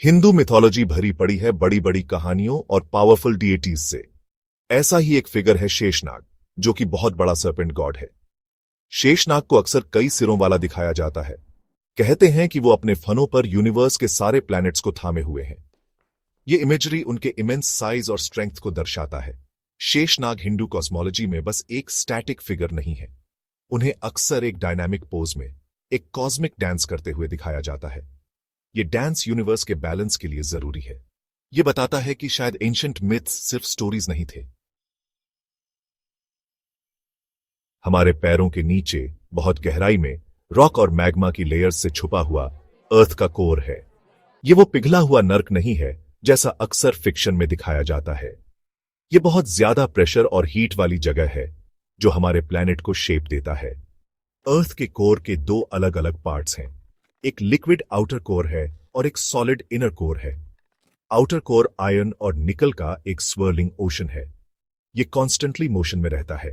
Hindu mythology भरी पड़ी है बड़ी बड़ी कहानियों और पावरफुल डीएटीज से। ऐसा ही एक फिगर है शेषनाग, जो कि बहुत बड़ा सर्पेंट गॉड है। शेषनाग को अक्सर कई सिरों वाला दिखाया जाता है। कहते हैं कि वो अपने फनों पर यूनिवर्स के सारे प्लैनेट्स को थामे हुए हैं। ये इमेजरी उनके इमेंस साइज और स्ट्रेंथ को दर्शाता है। शेषनाग हिंदू कॉस्मोलॉजी में बस एक स्टैटिक फिगर नहीं है। उन्हें अक्सर एक डायनामिक पोज में एक कॉस्मिक डांस करते हुए दिखाया जाता है। ये डांस यूनिवर्स के बैलेंस के लिए जरूरी है। ये बताता है कि शायद एंशिएंट मिथ्स सिर्फ स्टोरीज नहीं थे। हमारे पैरों के नीचे बहुत गहराई में रॉक और मैग्मा की लेयर्स से छुपा हुआ अर्थ का कोर है। ये वो पिघला हुआ नर्क नहीं है जैसा अक्सर फिक्शन में दिखाया जाता है। ये बहुत ज्यादा प्रेशर और हीट वाली जगह है जो हमारे प्लैनेट को शेप देता है। अर्थ के कोर के दो अलग अलग पार्ट्स हैं। एक लिक्विड आउटर कोर है और एक सॉलिड इनर कोर है। आउटर कोर आयरन और निकल का एक स्वर्लिंग ओशन है। ये कॉन्स्टेंटली मोशन में रहता है।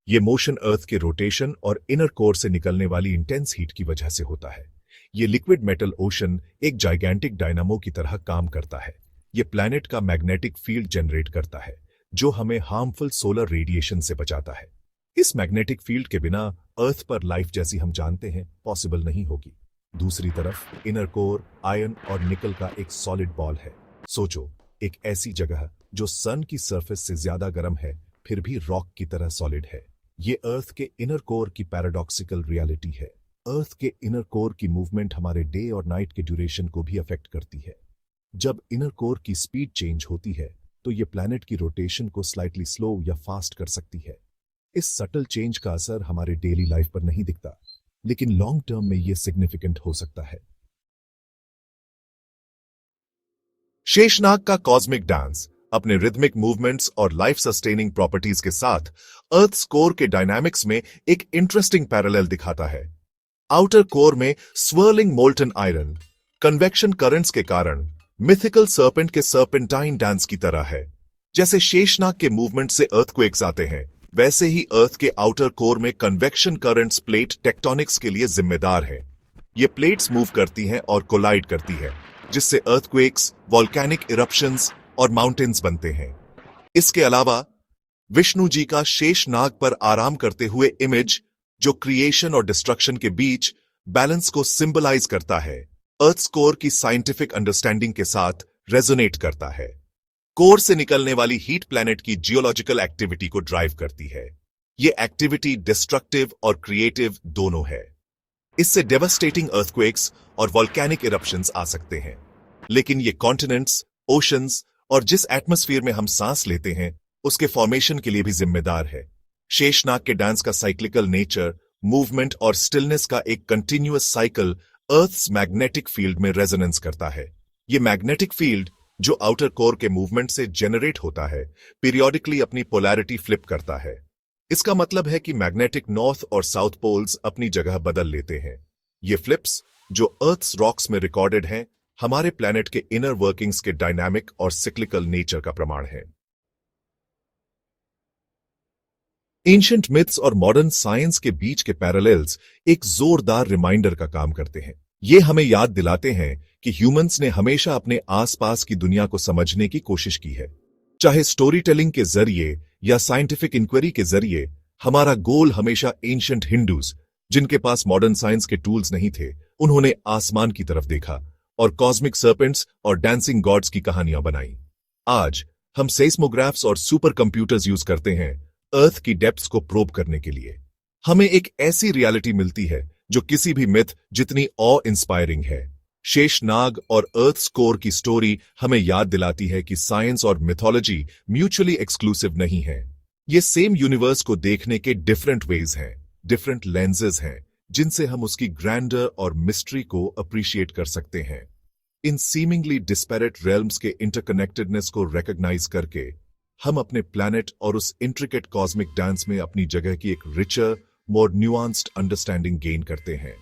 ये मोशन अर्थ के रोटेशन और इनर कोर से निकलने वाली इंटेंस हीट की वजह से होता है। ये लिक्विड मेटल ओशन एक जाइगेंटिक डायनामो की तरह काम करता है। ये प्लैनेट का मैग्नेटिक फील्ड जनरेट करता है जो हमें हार्मफुल सोलर रेडिएशन से बचाता है। इस मैग्नेटिक फील्ड के बिना अर्थ पर लाइफ जैसी हम जानते हैं पॉसिबल नहीं होगी। दूसरी तरफ इनर कोर आयरन और निकल का एक सॉलिड बॉल है। सोचो, एक ऐसी जगह जो सन की सरफेस से ज्यादा गर्म है फिर भी रॉक की तरह सॉलिड है। ये अर्थ के इनर कोर की पैराडॉक्सिकल रियलिटी है। अर्थ के इनर कोर की मूवमेंट हमारे डे और नाइट के ड्यूरेशन को भी अफेक्ट करती है। जब इनर कोर की स्पीड चेंज होती है तो ये प्लैनेट की रोटेशन को स्लाइटली स्लो या फास्ट कर सकती है। इस सटल चेंज का असर हमारे डेली लाइफ पर नहीं दिखता, लेकिन लॉन्ग टर्म में यह सिग्निफिकेंट हो सकता है। शेषनाग का कॉस्मिक डांस अपने रिदमिक मूवमेंट्स और लाइफ सस्टेनिंग प्रॉपर्टीज के साथ अर्थ कोर के डायनामिक्स में एक इंटरेस्टिंग पैरेलल दिखाता है। आउटर कोर में swirling molten iron convection currents के कारण मिथिकल सर्पेंट के सर्पेंटाइन डांस की तरह है। जैसे शेषनाग के मूवमेंट से अर्थक्वेक्स आते हैं, वैसे ही अर्थ के आउटर कोर में कन्वेक्शन करंट्स प्लेट टेक्टोनिक्स के लिए जिम्मेदार है। ये प्लेट्स मूव करती हैं और कोलाइड करती है, जिससे अर्थक्वेक्स, वोल्केनिक इरप्शंस और माउंटेन्स बनते हैं। इसके अलावा विष्णु जी का शेषनाग पर आराम करते हुए इमेज, जो क्रिएशन और डिस्ट्रक्शन के बीच बैलेंस को सिंबलाइज करता है, अर्थ कोर की साइंटिफिक अंडरस्टैंडिंग के साथ रेजोनेट करता है। कोर से निकलने वाली हीट प्लैनेट की जियोलॉजिकल एक्टिविटी को ड्राइव करती है। ये एक्टिविटी डिस्ट्रक्टिव और क्रिएटिव दोनों है। इससे डेवास्टेटिंग अर्थक्वेक्स और वोल्केनिक इरप्शंस आ सकते हैं। लेकिन ये कॉन्टिनेंट्स, ओशंस और जिस एटमॉस्फेयर में हम सांस लेते हैं उसके फॉर्मेशन के लिए भी जिम्मेदार है। शेषनाग के डांस का साइक्लिकल नेचर, मूवमेंट और स्टिलनेस का एक continuous cycle earth's magnetic field में रेजोनेंस करता है। ये मैग्नेटिक फील्ड जो आउटर कोर के मूवमेंट से जनरेट होता है, पीरियोडिकली अपनी पोलैरिटी फ्लिप करता है। इसका मतलब है कि मैग्नेटिक नॉर्थ और साउथ पोल्स अपनी जगह बदल लेते हैं। ये फ्लिप्स जो अर्थ्स रॉक्स में रिकॉर्डेड हैं, हमारे प्लैनेट के इनर वर्किंग्स के डायनामिक और सिक्लिकल नेचर का प्रमाण है। एंशिएंट मिथ्स और मॉडर्न साइंस के बीच के पैरेलल्स एक जोरदार रिमाइंडर का काम करते हैं। ये हमें याद दिलाते हैं कि ह्यूमंस ने हमेशा अपने आसपास की दुनिया को समझने की कोशिश की है। चाहे स्टोरी टेलिंग के जरिए या साइंटिफिक इंक्वायरी के जरिए, हमारा गोल हमेशा एंशिएंट हिंदूज, जिनके पास मॉडर्न साइंस के टूल्स नहीं थे, उन्होंने आसमान की तरफ देखा और कॉस्मिक सर्पेंट्स और डांसिंग गॉड्स की कहानियां बनाई। आज हम सेस्मोग्राफ्स और सुपर कंप्यूटर्स यूज करते हैं अर्थ की डेप्थ्स को प्रोब करने के लिए। हमें एक ऐसी रियलिटी मिलती है जो किसी भी मिथ जितनी ऑ इंस्पायरिंग है। शेषनाग और अर्थ कोर की स्टोरी हमें याद दिलाती है कि साइंस और मिथोलॉजी म्यूचुअली एक्सक्लूसिव नहीं है। ये सेम यूनिवर्स को देखने के डिफरेंट वेज हैं, डिफरेंट लेंसेज हैं, जिनसे हम उसकी ग्रैंडर और मिस्ट्री को अप्रिशिएट कर सकते हैं। इन सीमिंगली डिस्पैरेट रेल्म्स के इंटरकनेक्टेडनेस को रिकॉग्नाइज करके हम अपने प्लैनेट और उस इंट्रिकेट कॉस्मिक डांस में अपनी जगह की एक रिचर, मोर न्यूआंस्ड अंडरस्टैंडिंग गेन करते हैं।